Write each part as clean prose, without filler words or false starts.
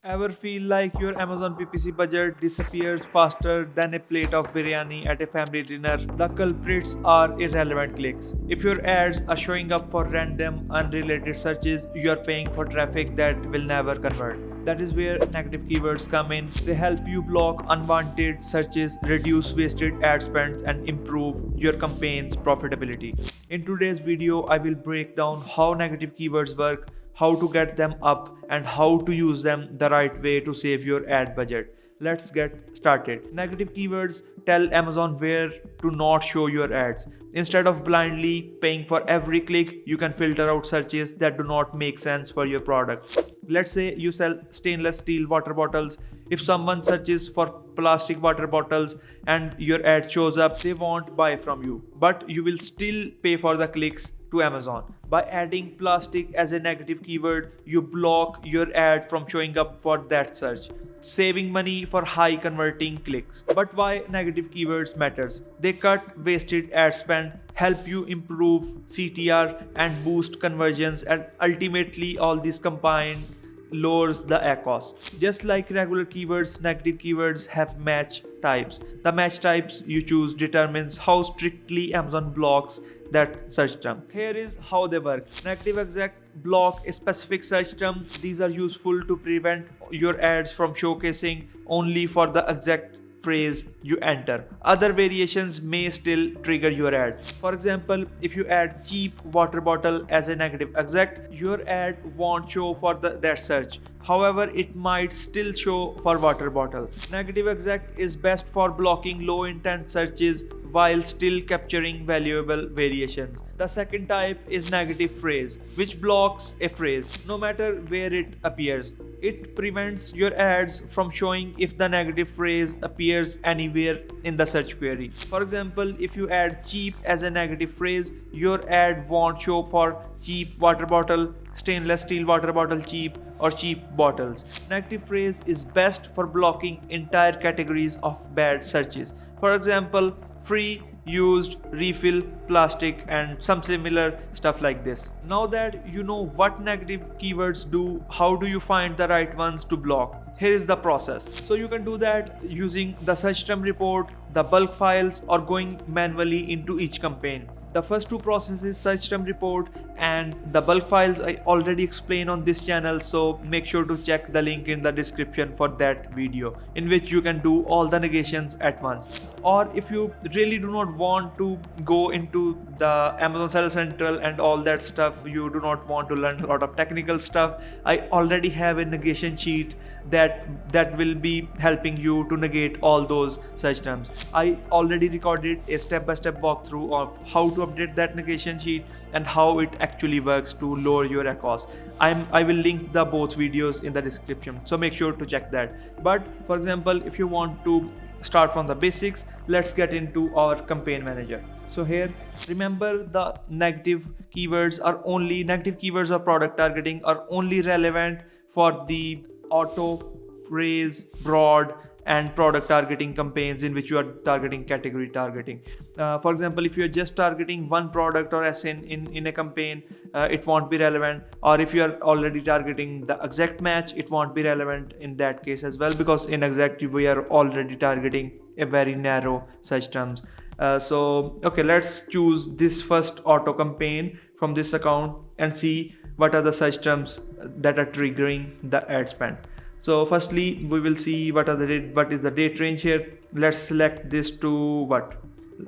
Ever feel like your Amazon PPC budget disappears faster than a plate of biryani at a family dinner? The culprits are irrelevant clicks. If your ads are showing up for random, unrelated searches, you are paying for traffic that will never convert. That is where negative keywords come in. They help you block unwanted searches, reduce wasted ad spends, and improve your campaign's profitability. In today's video, I will break down how negative keywords work, how to get them up, and how to use them the right way to save your ad budget. Let's get started. Negative keywords tell Amazon where to not show your ads. Instead of blindly paying for every click, you can filter out searches that do not make sense for your product. Let's say you sell stainless steel water bottles. If someone searches for plastic water bottles and your ad shows up, they won't buy from you, but you will still pay for the clicks to Amazon. By adding plastic as a negative keyword, you block your ad from showing up for that search, saving money for high converting clicks. But why negative keywords matters? They cut wasted ad spend, help you improve CTR and boost conversions, and ultimately all this combined lowers the ACOS. Just like regular keywords, negative keywords have match types. The match types you choose determines how strictly Amazon blocks that search term. Here is how they work. Negative exact block a specific search term. These are useful to prevent your ads from showcasing only for the exact phrase you enter. Other variations may still trigger your ad. For example, if you add cheap water bottle as a negative exact, your ad won't show for that search. However, it might still show for water bottle. Negative exact is best for blocking low intent searches while still capturing valuable variations. The second type is negative phrase, which blocks a phrase no matter where it appears. It prevents your ads from showing if the negative phrase appears anywhere in the search query. For example, if you add cheap as a negative phrase, your ad won't show for cheap water bottle, stainless steel water bottle cheap, or cheap bottles. Negative phrase is best for blocking entire categories of bad searches. For example, free, used, refill, plastic, and some similar stuff like this. Now that you know what negative keywords do, how do you find the right ones to block? Here is the process. So you can do that using the search term report, the bulk files, or going manually into each campaign. The first two processes, search term report and the bulk files, I already explained on this channel, so make sure to check the link in the description for that video, in which you can do all the negations at once. Or if you really do not want to go into the Amazon Seller Central and all that stuff, you do not want to learn a lot of technical stuff, I already have a negation sheet that will be helping you to negate all those search terms. I already recorded a step-by-step walkthrough of how to update that negation sheet and how it actually works to lower your ACOS. I will link the both videos in the description, so make sure to check that. But for example, if you want to start from the basics, let's get into our campaign manager. So here, remember, the negative keywords or product targeting are only relevant for the auto, phrase, broad, and product targeting campaigns in which you are targeting category targeting. For example, if you are just targeting one product or SN in a campaign, it won't be relevant. Or if you are already targeting the exact match, it won't be relevant in that case as well, because in exact we are already targeting a very narrow search terms. Okay, let's choose this first auto campaign from this account and see what are the search terms that are triggering the ad spend. So firstly, we will see what is the date range here. Let's select this to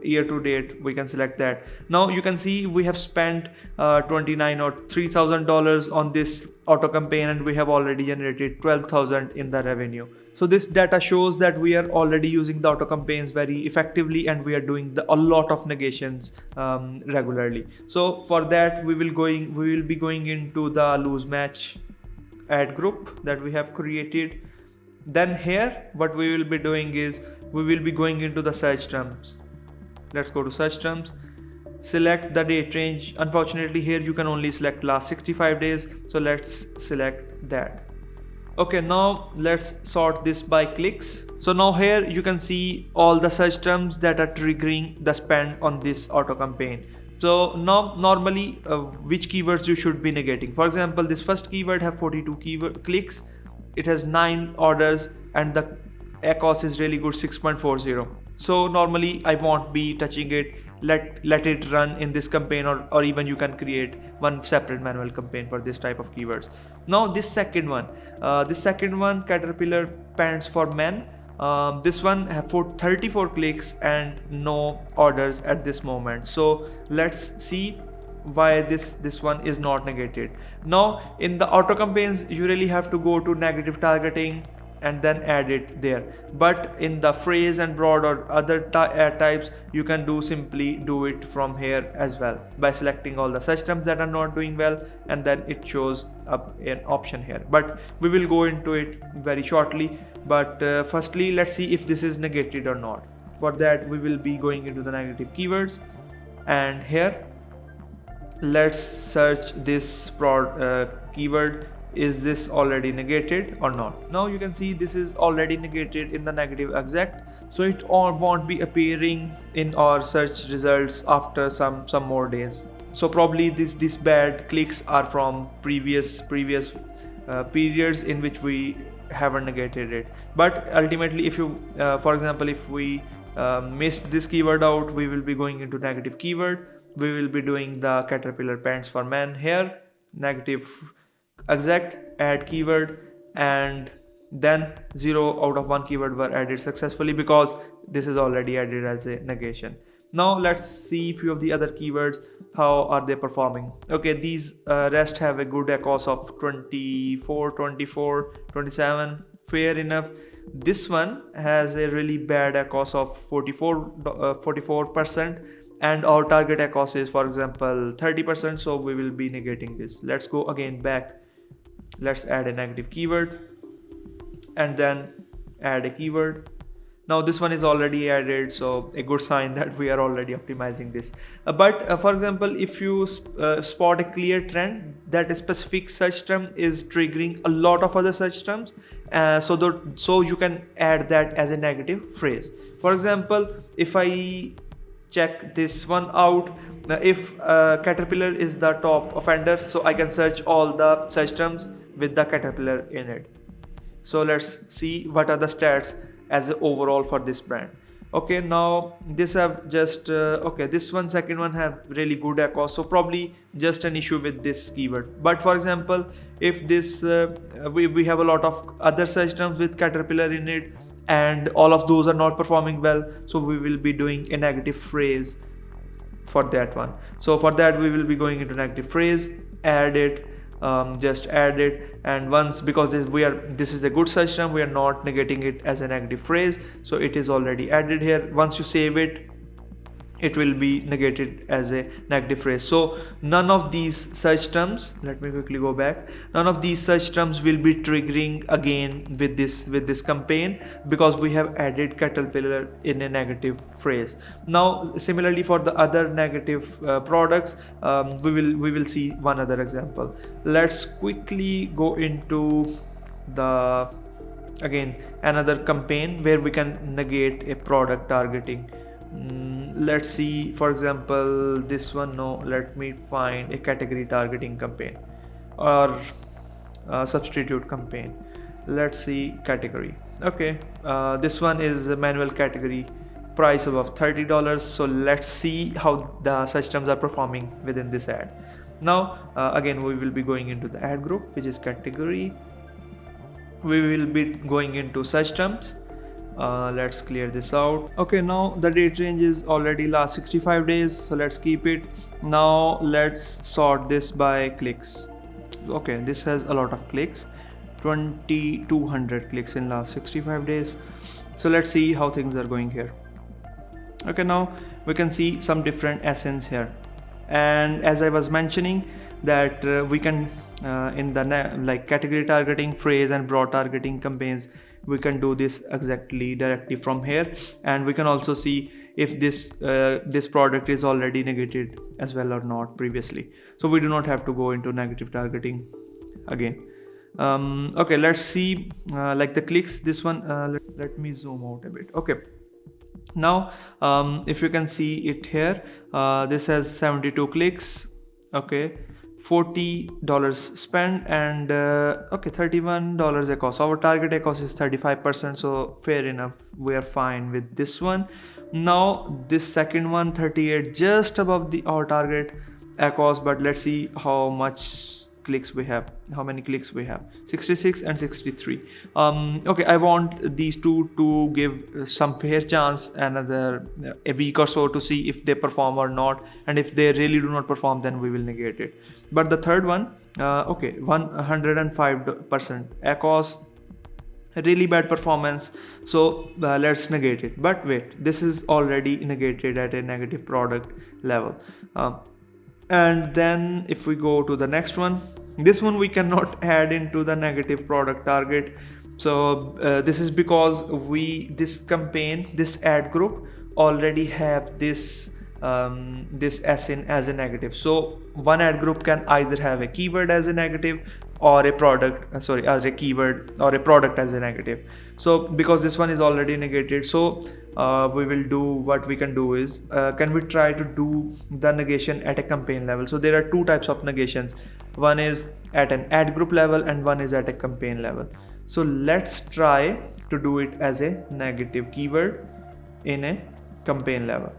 year to date. We can select that. Now you can see we have spent $29 or $3,000 on this auto campaign, and we have already generated $12,000 in the revenue. So this data shows that we are already using the auto campaigns very effectively, and we are doing a lot of negations regularly. So for that, we will be going into the loose match ad group that we have created. Then here what we will be doing is we will be going into the search terms. Let's go to search terms, select the date range. Unfortunately, here you can only select last 65 days, so let's select that. Okay, now let's sort this by clicks. So now here you can see all the search terms that are triggering the spend on this auto campaign. So now normally which keywords you should be negating. For example, this first keyword have 42 keyword clicks. it has 9 orders and the ACOS is really good, 6.40. So normally I won't be touching it. Let it run in this campaign, or even you can create one separate manual campaign for this type of keywords. Now this second one, Caterpillar pants for men, this one have 34 clicks and no orders at this moment. So let's see why this one is not negated. Now in the auto campaigns you really have to go to negative targeting and then add it there, but in the phrase and broad or other ad types you can simply do it from here as well by selecting all the search terms that are not doing well, and then it shows up an option here. But we will go into it very shortly. But firstly, let's see if this is negated or not. For that we will be going into the negative keywords, and here let's search this keyword. Is this already negated or not? Now you can see this is already negated in the negative exact, so it won't be appearing in our search results after some more days. So probably this bad clicks are from previous periods in which we haven't negated it. But ultimately, if you for example, if we missed this keyword out, we will be going into negative keyword. We will be doing the Caterpillar pants for men here, negative exact, add keyword, and then 0 out of 1 keyword were added successfully because this is already added as a negation. Now let's see few of the other keywords, how are they performing. Okay, these rest have a good ACOS of 24, 24, 27, fair enough. This one has a really bad ACOS of 44%, and our target ACOS is, for example, 30%, so we will be negating this. Let's go again back. Let's add a negative keyword and then add a keyword. Now this one is already added, so a good sign that we are already optimizing this. But for example, if you spot a clear trend that a specific search term is triggering a lot of other search terms, so you can add that as a negative phrase. For example, if I check this one out, if Caterpillar is the top offender, so I can search all the search terms with the Caterpillar in it. So let's see what are the stats as overall for this brand. Okay, now this have just okay, this one second one have really good ACOS, so probably just an issue with this keyword. But for example, if this we have a lot of other search terms with Caterpillar in it and all of those are not performing well, so we will be doing a negative phrase for that one. So for that we will be going into negative phrase, add it, just add it, and once, because this is a good search term, we are not negating it as a negative phrase, so it is already added here. Once you save it, it will be negated as a negative phrase. So none of these search terms, let me quickly go back, none of these search terms will be triggering again with this campaign because we have added Caterpillar in a negative phrase. Now similarly for the other negative products, we will see one other example. Let's quickly go into the another campaign where we can negate a product targeting. Let's see, for example, this one. No, let me find a category targeting campaign or substitute campaign. Let's see category. Okay, this one is a manual category, price above $30. So let's see how the search terms are performing within this ad. Now again we will be going into the ad group, which is category. We will be going into search terms. Let's clear this out. Okay, now the date range is already last 65 days, so let's keep it. Now let's sort this by clicks. Okay, this has a lot of clicks, 2200 clicks in last 65 days. So let's see how things are going here. Okay, now we can see some different essence here, and as I was mentioning that we can in the like category targeting, phrase and broad targeting campaigns, we can do this directly from here, and we can also see if this product is already negated as well or not previously, so we do not have to go into negative targeting again. Okay, let's see like the clicks. This one let me zoom out a bit. Okay, now if you can see it here, this has 72 clicks. Okay, $40 spent, and okay, $31 ACOS. Our target ACOS is 35%, so fair enough, we are fine with this one. Now this second one, 38, just above our target ACOS, but let's see how much clicks we have, how many clicks we have. 66 and 63. Okay, I want these two to give some fair chance another a week or so to see if they perform or not, and if they really do not perform, then we will negate it. But the third one, okay, 105% ACOS, really bad performance, so let's negate it. But wait, this is already negated at a negative product level. And then if we go to the next one, this one we cannot add into the negative product target. So this is because this campaign, this ad group already have this SN as a negative. So one ad group can either have a keyword as a negative or a product, as a keyword or a product as a negative. So because this one is already negated, so we will do, what we can do is, can we try to do the negation at a campaign level? So there are two types of negations. One is at an ad group level and one is at a campaign level. So let's try to do it as a negative keyword in a campaign level.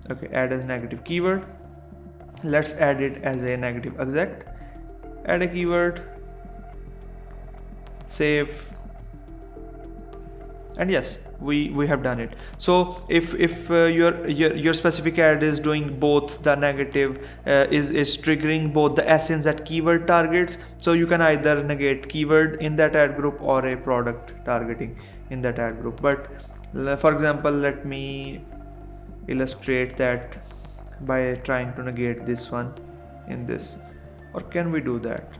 Okay, add as negative keyword. Let's add it as a negative exact. Add a keyword, save, and yes, we have done it. So if your specific ad is doing both the negative, is triggering both the SNs at keyword targets, so you can either negate keyword in that ad group or a product targeting in that ad group. But for example, let me illustrate that by trying to negate this one in this. Or can we do that?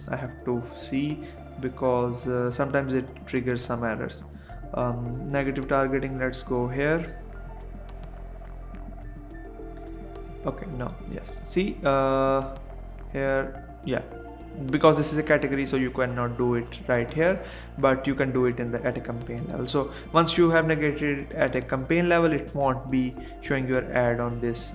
I have to see, because sometimes it triggers some errors. Negative targeting, let's go here. Okay, no, yes, see here, yeah, because this is a category, so you cannot do it right here, but you can do it at a campaign level. So once you have negated it at a campaign level, it won't be showing your ad on this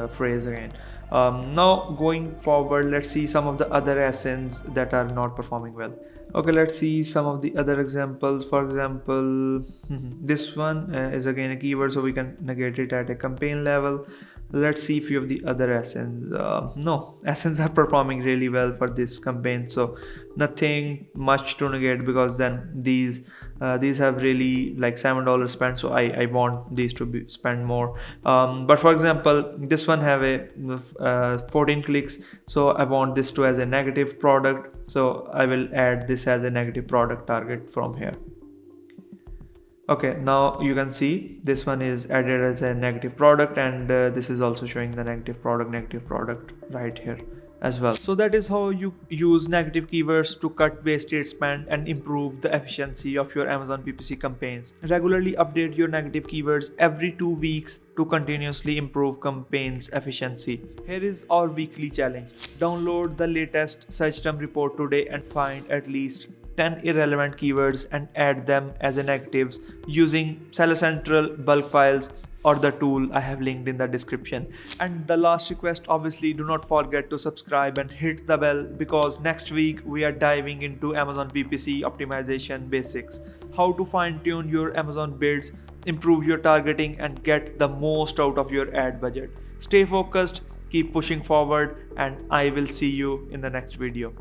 phrase again. Now going forward, let's see some of the other SNs that are not performing well. Okay, let's see some of the other examples. For example, this one is again a keyword, so we can negate it at a campaign level. Let's see a few of the other SNs. No, SNs are performing really well for this campaign, so nothing much to negate, because then these have really like $7 spent, so I want these to be spent more. But for example, this one have a 14 clicks, so I want this to as a negative product, so I will add this as a negative product target from here. Okay, now you can see this one is added as a negative product, and this is also showing the negative product right here as well. So that is how you use negative keywords to cut wasted spend and improve the efficiency of your Amazon PPC campaigns. Regularly update your negative keywords every 2 weeks to continuously improve campaigns efficiency. Here is our weekly challenge. Download the latest search term report today and find at least 10 irrelevant keywords and add them as a negatives using Seller Central bulk files or the tool I have linked in the description. And the last request, obviously, do not forget to subscribe and hit the bell, because next week we are diving into Amazon PPC optimization basics, how to fine tune your Amazon bids, improve your targeting, and get the most out of your ad budget. Stay focused, keep pushing forward, and I will see you in the next video.